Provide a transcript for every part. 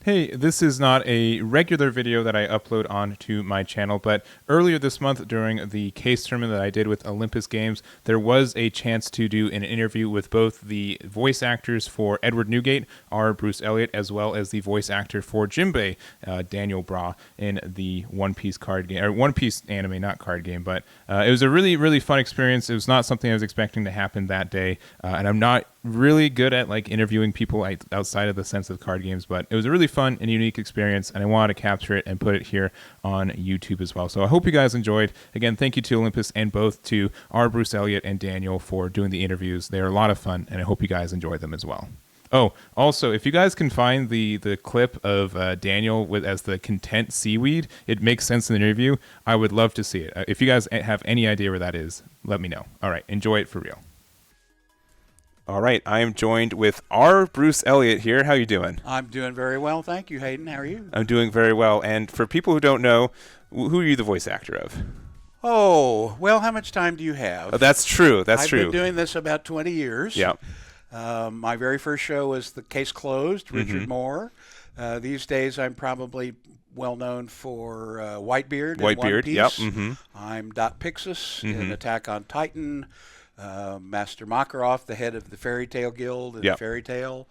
Hey, this is not a regular video that I upload onto my channel, but earlier this month during the case tournament that I did with Olympus Games, there was a chance to do an interview with both the voice actors for Edward Newgate, R Bruce Elliot, as well as the voice actor for Jinbe, Daniel Baugh, in the One Piece card game, or One Piece anime, not card game, but it was a really, really fun experience. It was not something I was expecting to happen that day, and I'm not really good at like interviewing people outside of the sense of card games, but it was a really fun and unique experience, and I wanted to capture it and put it here on YouTube as well. So I hope you guys enjoyed. Again, thank you to Olympus and both to R Bruce Elliot and Daniel for doing the interviews. They are a lot of fun, and I hope you guys enjoyed them as well. Oh, also, if you guys can find the clip of Daniel as the content seaweed, it makes sense in the interview. I would love to see it. If you guys have any idea where that is, let me know. All right, enjoy it for real. All right, I am joined with R. Bruce Elliot here. How you doing? I'm doing very well, thank you, Hayden. How are you? I'm doing very well. And for people who don't know, who are you the voice actor of? Oh, well, how much time do you have? Oh, that's true. I've been doing this about 20 years. Yeah. My very first show was The Case Closed, Richard Moore. These days, I'm probably well known for Whitebeard. Whitebeard, yep. Mm-hmm. I'm Dot Pixis in Attack on Titan. Master Makarov, the head of the Fairy Tale Guild and Fairy Tale.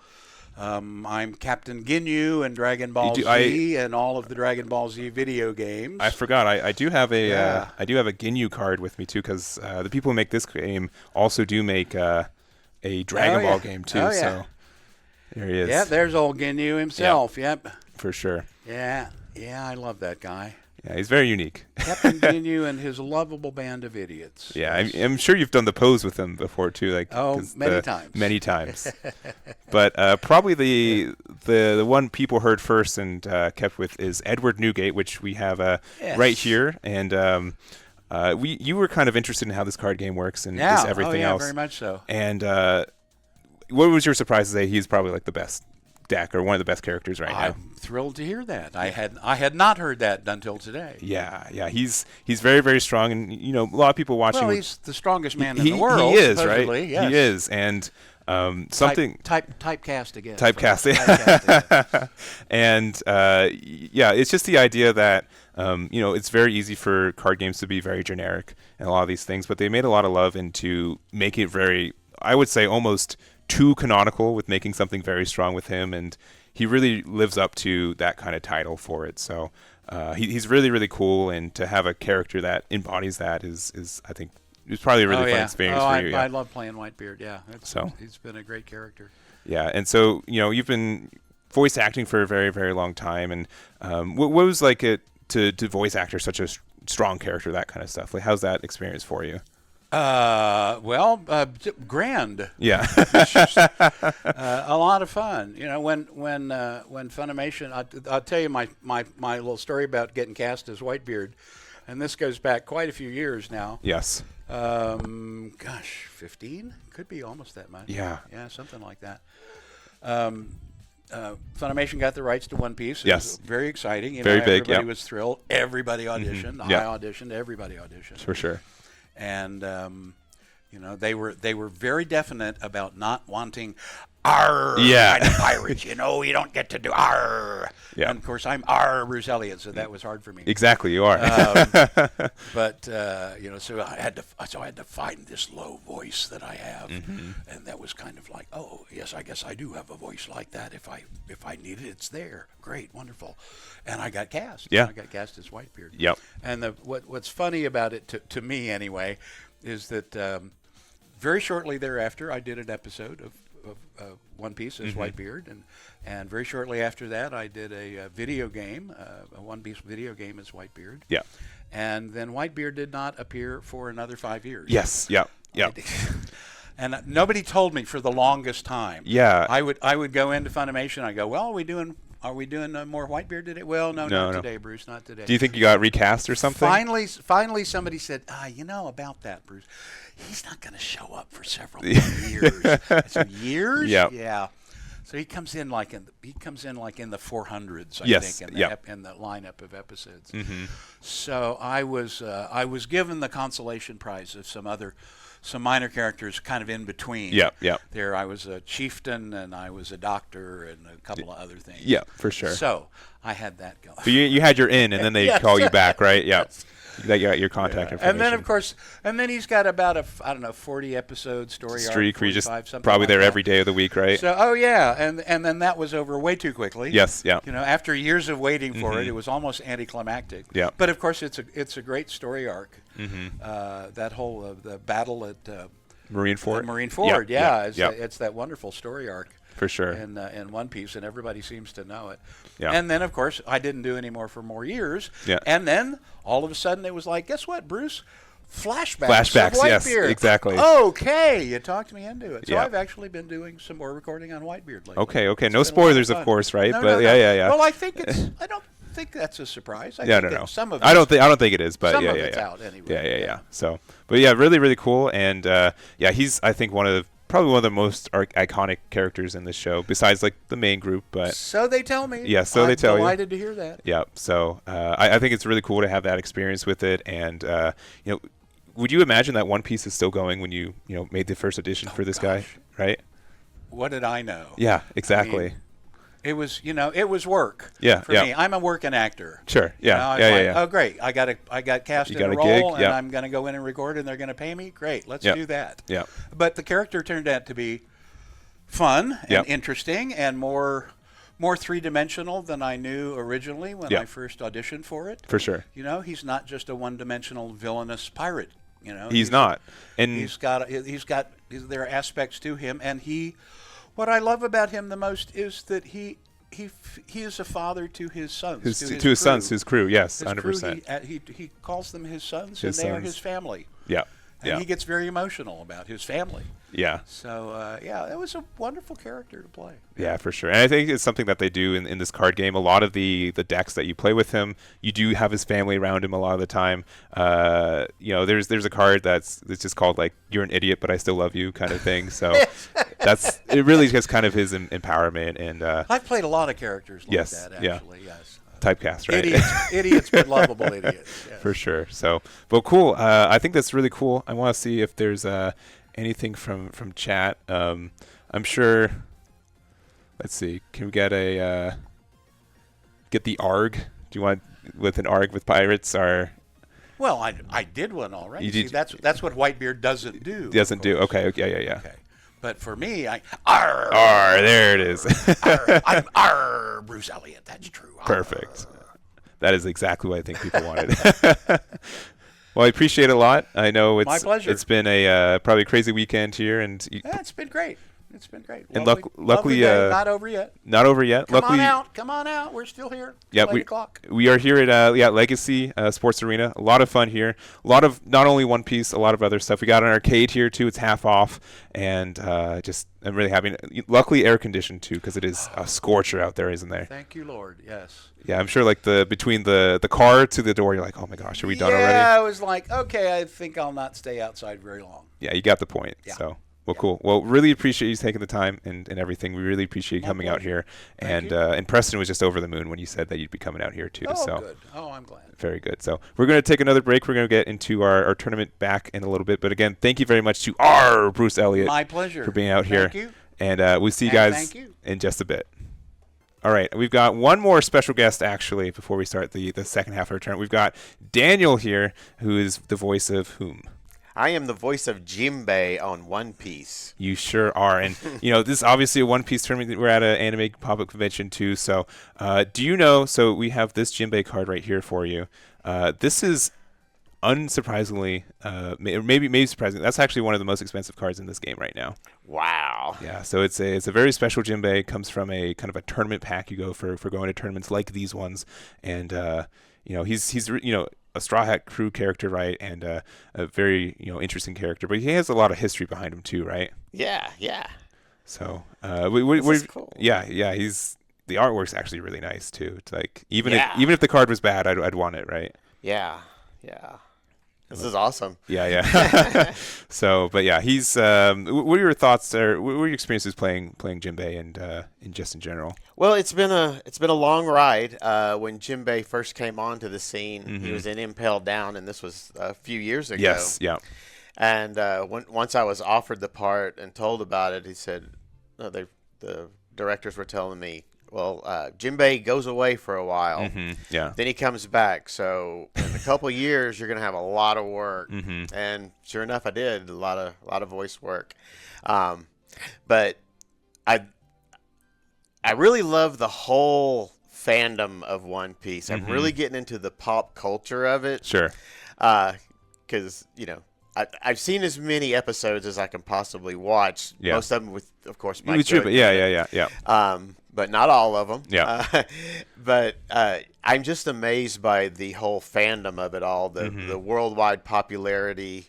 I'm Captain Ginyu in Dragon Ball Z and all of the Dragon Ball Z video games. I forgot. I do have a I do have a Ginyu card with me too, because the people who make this game also do make a Dragon Ball game too. Oh, yeah. So there he is. Yeah, there's old Ginyu himself. Yep. For sure. Yeah, I love that guy. Yeah, he's very unique. Captain Ginyu and his lovable band of idiots. Yeah, I'm sure you've done the pose with him before too. Like, many times. Many times. But probably the one people heard first and kept with is Edward Newgate, which we have right here. And you were kind of interested in how this card game works and everything else. Very much so. And what was your surprise to say he's probably like the best deck or one of the best characters right now? I'm thrilled to hear that. I had not heard that until today. Yeah. He's very, very strong, and a lot of people watching. Well, he's the strongest man in the world. He is, supposedly. right? Yes. He is, and something typecast again. Typecast. And it's just the idea that it's very easy for card games to be very generic and a lot of these things, but they made a lot of love into make it very, I would say, almost too canonical with making something very strong with him, and he really lives up to that kind of title for it. So he's really, really cool, and to have a character that embodies that is I think it's probably a really fun experience for you. I love playing Whitebeard. Yeah, he's been a great character. Yeah, and so you've been voice acting for a very, very long time, and what was like it to voice actor such a strong character, that kind of stuff? Like, how's that experience for you? Grand. Yeah. A lot of fun. When Funimation, I'll tell you my little story about getting cast as Whitebeard, and this goes back quite a few years now. Yes. 15? Could be almost that much. Yeah. Yeah, something like that. Funimation got the rights to One Piece. It was very exciting. Very big. Everybody was thrilled. Everybody auditioned. I auditioned. Everybody auditioned. For sure. And they were very definite about not wanting kind of pirates. You don't get to do R. Yeah. And of course, I'm R Bruce Elliot, so that was hard for me. Exactly, you are. But so I had to find this low voice that I have, and that was kind of like, oh yes, I guess I do have a voice like that. If I need it, it's there. Great, wonderful. And I got cast. Yeah. I got cast as Whitebeard. Yep. And what's funny about it, to me anyway, is that very shortly thereafter, I did an episode of One Piece as Whitebeard, and very shortly after that, I did a video game, a One Piece video game as Whitebeard. Yeah. And then Whitebeard did not appear for another 5 years. Yes. Yep. And nobody told me for the longest time. Yeah. I would go into Funimation. I go, well, are we doing more Whitebeard today? Well, no, not today, Bruce, not today. Do you think you got recast or something? Finally, somebody said, about that, Bruce. He's not going to show up for several years. So years? Yep. Yeah. So he comes in like in the 400s, I Yes, think, yeah. in the lineup of episodes. Mm-hmm. So I was given the consolation prize of some minor characters kind of in between. Yeah, yeah. There I was a chieftain and I was a doctor and a couple of other things. Yeah, for sure. So I had that going. So you had your in, and then they Yes. call you back, right? Yeah. Yes. That you got your contact information. And then of course, he's got about a 40 episode story streak arc, where you just 45, something probably like there that. every day of the week, right? So and then that was over way too quickly. Yes, yeah. After years of waiting for it was almost anticlimactic. Yeah. But of course, it's a great story arc. Mm-hmm. That whole the battle at Marine Ford. Marine Ford, yeah, yeah. it's that wonderful story arc. For sure. In One Piece, and everybody seems to know it. Yeah. And then, of course, I didn't do any more for more years. Yeah. And then, all of a sudden, it was like, guess what, Bruce? Flashbacks. Flashbacks, of yes, Whitebeard. exactly. Okay, you talked me into it. So Yeah. I've actually been doing some more recording on Whitebeard lately. Okay. It's No been a lot spoilers, of fun. course, right? No, But no. yeah. Well, I don't think that's a surprise. I Yeah, think no. Some of I don't think it is, but some yeah, of yeah, it's yeah. out anyway. Yeah. So, but yeah, really, really cool, and he's I think probably one of the most iconic characters in this show, besides like the main group. But So they tell me. Yeah, so they tell you. I'm delighted to hear that. yeah, so I think it's really cool to have that experience with it, and would you imagine that One Piece is still going when you made the first edition for this guy, gosh. right? What did I know? Yeah, exactly. I mean, it was work. Yeah, for yeah. me. I'm a working actor. Sure. Yeah. I was yeah, like, yeah. oh great, I got cast You in got a a role, gig, and yeah. I'm going to go in and record, and they're going to pay me. Great, let's Yeah. do that. Yeah. But the character turned out to be fun and Yeah. interesting and more three-dimensional than I knew originally when Yeah. I first auditioned for it. For sure. He's not just a one-dimensional villainous pirate. He's not. And There are aspects to him, and what I love about him the most is that he is a father to his sons, to his sons, his crew. Yes, His 100%. crew, he calls them his sons, His and they are sons. his family. Yeah. And Yeah. he gets very emotional about his family. Yeah. So, it was a wonderful character to play. Yeah, for sure. And I think it's something that they do in this card game. A lot of the decks that you play with him, you do have his family around him a lot of the time. There's a card it's just called like "You're an idiot, but I still love you" kind of thing. So it really just kind of his empowerment and I've played a lot of characters like Yes, that, yeah. actually, yes. typecast, right? Idiots, but lovable idiots. Yes. For sure. So, well, cool. I think that's really cool. I want to see if there's anything from chat. I'm sure. Let's see. Can we get get the ARG? Do you want with an ARG with pirates or? Well, I did one already. You did- See, that's what Whitebeard doesn't do. Doesn't of do. course. Okay. Yeah. Okay. But for me, There it is. I'm R Bruce Elliot. That's true. Arr. Perfect. That is exactly what I think people wanted. Well, I appreciate it a lot. I know My pleasure. It's been a probably a crazy weekend here, and Yeah, it's been great. It's been great. And Lovely luckily, day. Not over yet. not over yet. Come Luckily, on out. We're still here. Yeah, Till 8 o'clock. we are here at Legacy Sports Arena. A lot of fun here. A lot of not only One Piece, a lot of other stuff. We got an arcade here too. It's half off, and I'm really happy. Luckily, air conditioned too, because it is a scorcher out there, isn't there? Thank you, Lord. Yes. Yeah, I'm sure. Like between the car to the door, you're like, oh my gosh, are we done already? Yeah, I was like, okay, I think I'll not stay outside very long. Yeah, you got the point. Yeah. So. Well, cool. Well, really appreciate you taking the time and everything. We really appreciate you coming out here. Thank And Preston was just over the moon when you said that you'd be coming out here too. Oh, so good. Oh, I'm glad. very good. So we're going to take another break. We're going to get into our tournament back in a little bit. But again, thank you very much to R Bruce Elliot. My pleasure. For being out here. Thank you. And we'll see you And guys thank you. in just a bit. All right, we've got one more special guest, actually, before we start the second half of our tournament. We've got Daniel here, who is the voice of whom? I am the voice of Jinbe on One Piece. You sure are. And, this is obviously a One Piece tournament. We're at an anime pop-up convention, too. So do you know, so we have this Jinbe card right here for you. This is unsurprisingly, maybe surprising. That's actually one of the most expensive cards in this game right now. Wow. Yeah, so it's a very special Jinbe. It comes from a kind of a tournament pack you go for going to tournaments like these ones. And, he's a Straw Hat Crew character, right? And a very, interesting character. But he has a lot of history behind him, too, right? Yeah. So, This is cool. Yeah, the artwork's actually really nice, too. It's like, even Yeah. if the card was bad, I'd want it, right? Yeah. This is awesome. Yeah. So, but yeah, he's. What are your thoughts? Or what were your experiences playing Jinbe and just in general? Well, it's been a long ride. When Jinbe first came onto the scene, he was in Impel Down, and this was a few years ago. Yes. Yeah. And once I was offered the part and told about it, he said, the directors were telling me, well, Jinbe goes away for a while. Yeah. Then he comes back. So in a couple years, you're going to have a lot of work. And sure enough, I did a lot of voice work. But I really love the whole fandom of One Piece. I'm really getting into the pop culture of it. Sure. Because, I've seen as many episodes as I can possibly watch. Yeah. Most of them with, of course, Mike. True, but yeah. But not all of them. Yeah. But I'm just amazed by the whole fandom of it all. The worldwide popularity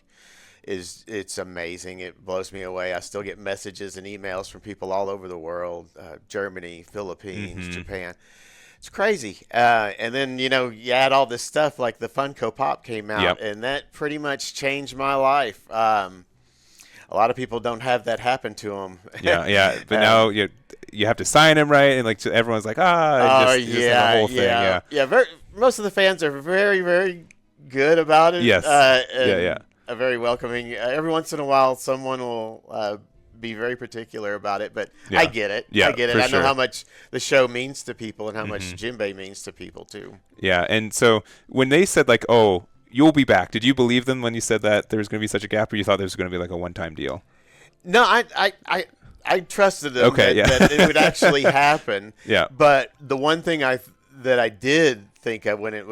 it's amazing. It blows me away. I still get messages and emails from people all over the world, Germany, Philippines, Japan. It's crazy. And then, you add all this stuff like the Funko Pop came out, and that pretty much changed my life. A lot of people don't have that happen to them. Yeah. But now you have to sign him, right? And like everyone's like, the whole thing. Yeah. Most of the fans are very, very good about it. Yes. Very welcoming. Every once in a while, someone will be very particular about it, but I get it. Yeah, I get it. for I know sure. how much the show means to people and how much Jinbe means to people too. Yeah, and so when they said like, "Oh, you'll be back," did you believe them when you said that there was going to be such a gap, or you thought there was going to be like a one-time deal? No, I trusted them that it would actually happen. Yeah. But the one thing that I did think of when it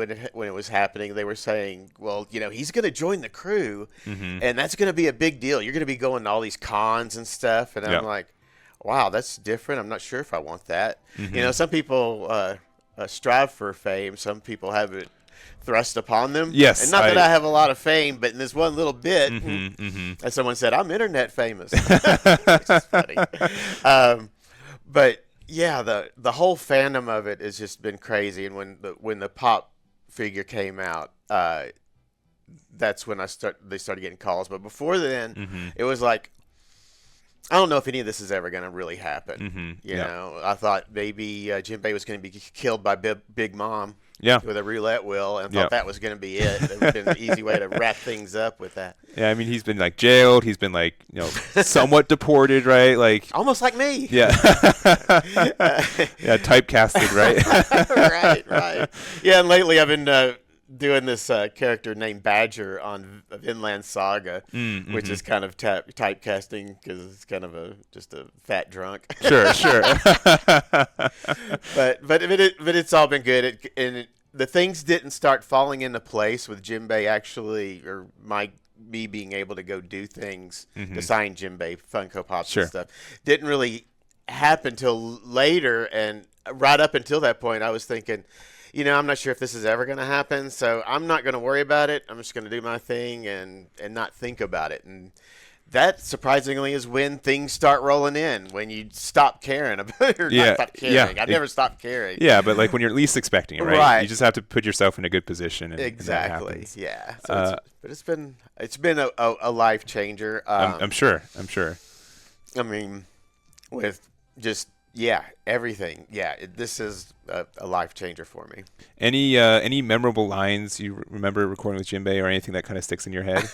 was happening, they were saying, well, he's going to join the crew, and that's going to be a big deal. You're going to be going to all these cons and stuff, and I'm like, wow, that's different. I'm not sure if I want that. Some people strive for fame. Some people have it thrust upon them. Yes, and not that I have a lot of fame, but in this one little bit, and someone said, I'm internet famous, which is funny. But yeah, the whole fandom of it has just been crazy. And when the pop figure came out, that's when they started getting calls. But before then, it was like, I don't know if any of this is ever going to really happen. I thought maybe Jinbe was going to be killed by Big Mom. Yeah. With a roulette wheel, and thought that was going to be it. It would have been an easy way to wrap things up with that. Yeah, I mean, he's been like jailed. He's been like, somewhat deported, right? Like almost like me. Yeah. Typecasted, right? Right. Yeah, and lately I've been doing this character named Badger on Vinland Saga, which is kind of typecasting because it's kind of just a fat drunk. Sure. but it's all been good. The things didn't start falling into place with Jinbe actually, or me being able to go do things to sign Jinbe Funko Pops and stuff. Didn't really happen till later, and right up until that point, I was thinking, I'm not sure if this is ever going to happen, so I'm not going to worry about it. I'm just going to do my thing and not think about it. And that, surprisingly, is when things start rolling in, when you stop caring about it, or not stop caring. I've never stopped caring. Yeah, but like when you're least expecting it, right? You just have to put yourself in a good position. And, exactly. And yeah. So but it's been a life changer. I'm sure. I mean, with just everything. Yeah, this is a life changer for me. Any memorable lines you remember recording with Jinbe, or anything that kind of sticks in your head?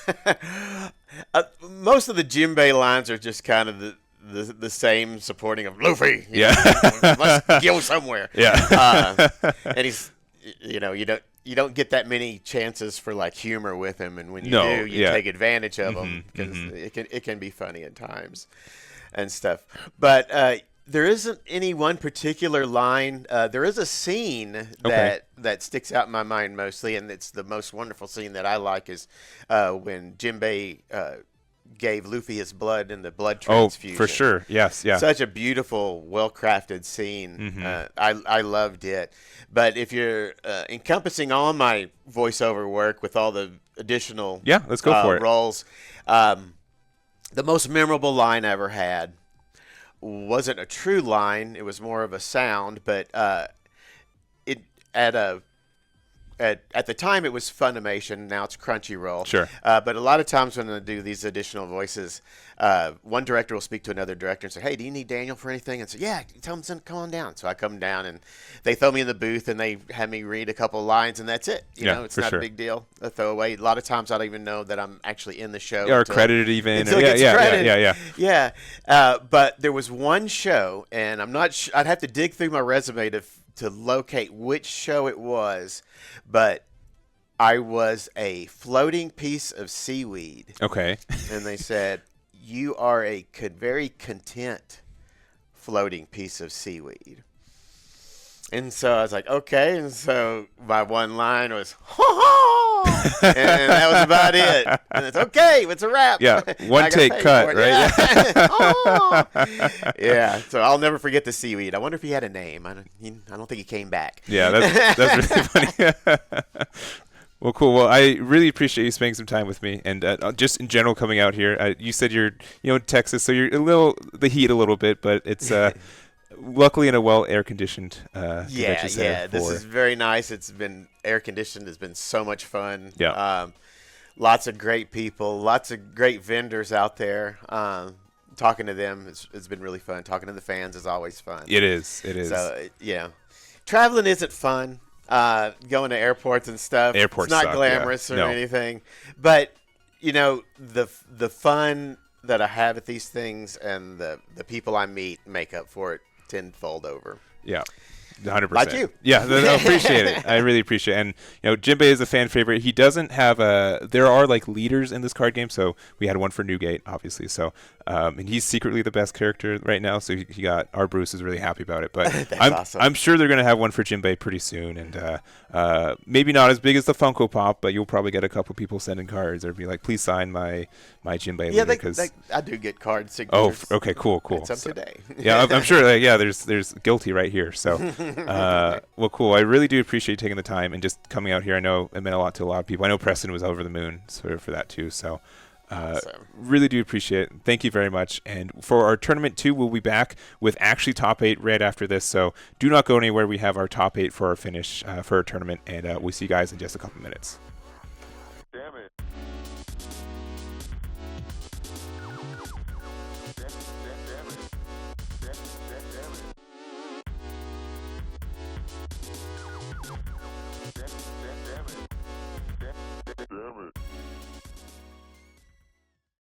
Most of the Jinbe lines are just kind of the same, supporting of Luffy. Must go somewhere. Yeah. And he's, you don't get that many chances for like humor with him, and when you do, you take advantage of them because it can be funny at times and stuff. But there isn't any one particular line. There is a scene that sticks out in my mind mostly, and it's the most wonderful scene that I like is when Jinbe gave Luffy his blood in the blood transfusion. Oh, for sure. Yes, yeah. Such a beautiful, well-crafted scene. I loved it. But if you're encompassing all my voiceover work with all the additional let's go for it. roles, the most memorable line I ever had wasn't a true line. It was more of a sound, but it at a at the time it was Funimation. Now it's Crunchyroll. Sure. But a lot of times when I do these additional voices, one director will speak to another director and say, "Hey, do you need Daniel for anything?" And say, "Yeah, tell him to come on down." So I come down and they throw me in the booth and they have me read a couple of lines and that's it. You know, it's not a big deal. A throwaway. A lot of times I don't even know that I'm actually in the show. Or credited even. Until it gets credited. Yeah. But there was one show, and I'm not. I'd have to dig through my resume to locate which show it was, but I was a floating piece of seaweed. Okay. And they said, "You are a very content floating piece of seaweed." And so I was like, okay. And so my one line was, "Ha ha!" And that was about it. And it's okay. It's a wrap. Yeah. One take cut, right? Yeah. Yeah. So I'll never forget the seaweed. I wonder if he had a name. I don't think he came back. Yeah, that's really funny. Well, cool. Well, I really appreciate you spending some time with me, and just in general coming out here. You said you're, in Texas, so you're the heat a little bit, but it's luckily in a well air conditioned. Yeah. This is very nice. It's been air conditioned. It's been so much fun. Yeah. Lots of great people. Lots of great vendors out there. Talking to them, it's been really fun. Talking to the fans is always fun. It is. So yeah, traveling isn't fun. Going to airports and stuff. Airports it's not suck, glamorous or No. anything, but the fun that I have at these things and the people I meet make up for it tenfold over. Yeah. 100%. Like you. Yeah, I appreciate it. I really appreciate it. And, Jinbe is a fan favorite. He doesn't have there are like leaders in this card game. So we had one for Newgate, obviously. So, and he's secretly the best character right now. So he got, R Bruce is really happy about it. But awesome. I'm sure they're going to have one for Jinbe pretty soon. And maybe not as big as the Funko Pop, but you'll probably get a couple people sending cards or be like, please sign my Jinbe Yeah, leader. I do get card signatures. Oh, okay, cool. It's up today. Yeah, I'm sure. There's guilty right here. So, well, cool. I really do appreciate taking the time and just coming out here. I know it meant a lot to a lot of people. I know Preston was over the moon for that too. So, really do appreciate it. Thank you very much. And for our tournament 2, we'll be back with actually top 8 right after this. So do not go anywhere. We have our top 8 for our finish for our tournament, and we'll see you guys in just a couple minutes. Damn it. Damn it.